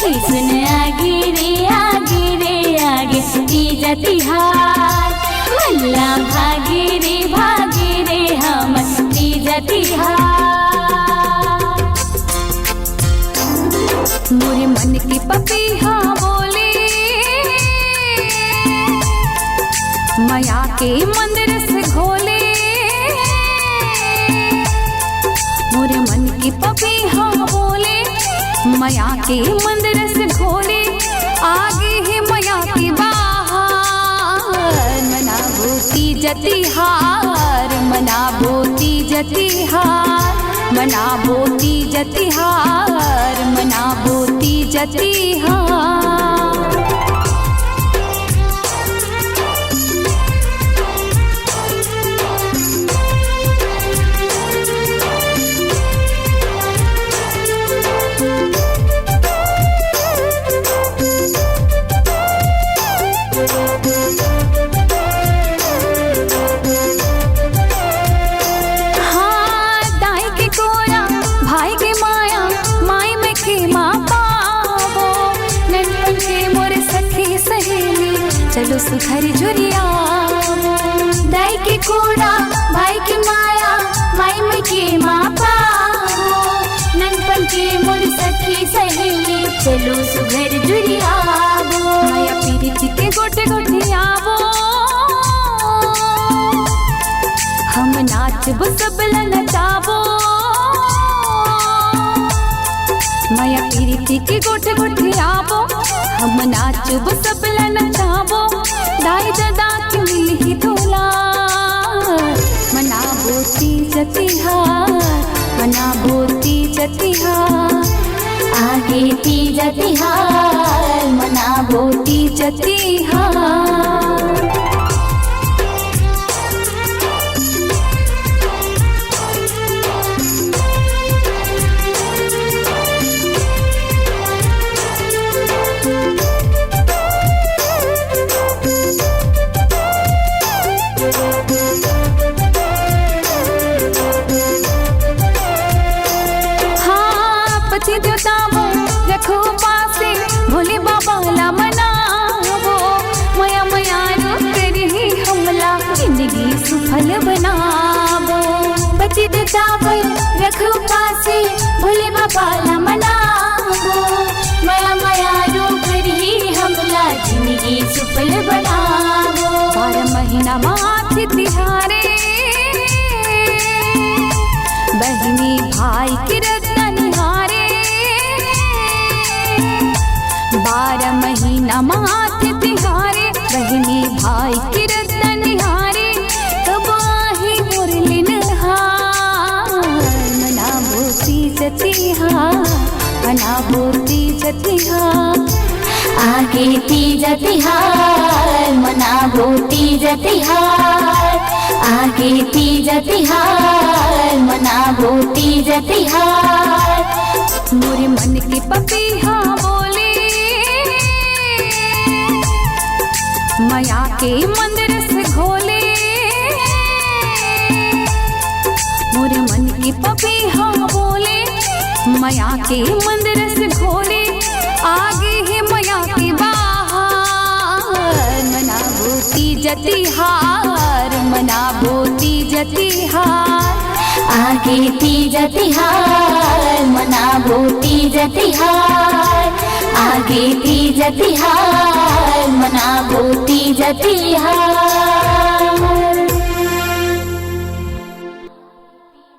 सुन आगे रे आगे तीज तिहार मल्ला भागे रे हम तीज तिहार। मोरे मन की पपीहा बोले माया के मंदिर से घोले। मोरे मन की पपीहा बोले माया के मंदिर से घोले। आगे है माया के बाहर मनाबो तीज तिहार मनाबो तीज तिहार मनाबो तीज तिहार मनाबो तीज तिहार। चलो सुखर झुरियावो दाई के कोड़ा भाई की माया माई में के माँ पावो ननपन के मोर सखी सहेली चलो सुखर झुरियावो माया पीरिति के गोटे गोटे आवो हम नाचबो सबला नचावो माया पीरिति के गोटे गोटे आवो हम नाचबो सबला नचावो दाई दादा के मिलही धोला मनाबो तीज तिहार मनाबो तीज तिहार। आगे तीज तिहार मनाबो तीज तिहार। पति देवताओं रखो पासे भोले बाबा ला मनावो माया माया रो करी हमला जिंदगी सफल बनावो। पति देवताओं रखो पासे भोले बाबा ला मनावो माया माया रो करी हमला जिंदगी सफल बनावो। 12 महीना माथे तिहारे बहनी भाई की रत्न निहारे 12 महीना माथे तिहारे बहनी भाई की रत्न निहारे। कब आही मुरली नहार मनाबो तीज तिहार मनाबो तीज तिहार। आगे तीज तिहार मनाबो तीज तिहार। आगे तीज तिहार मनाबो तीज तिहार। मोरे मन की पपीहा बोले माया के मंदिर से घोले। मोरे मन की पपीहा बोले माया के मंदिर से घोले। आगे है माया के बाहर मनाबो तीज तिहार मनाबो तीज तिहार। आगे तीज तिहार मनाबो तीज तिहार। आगे तीज तिहार मनाबो तीज तिहार।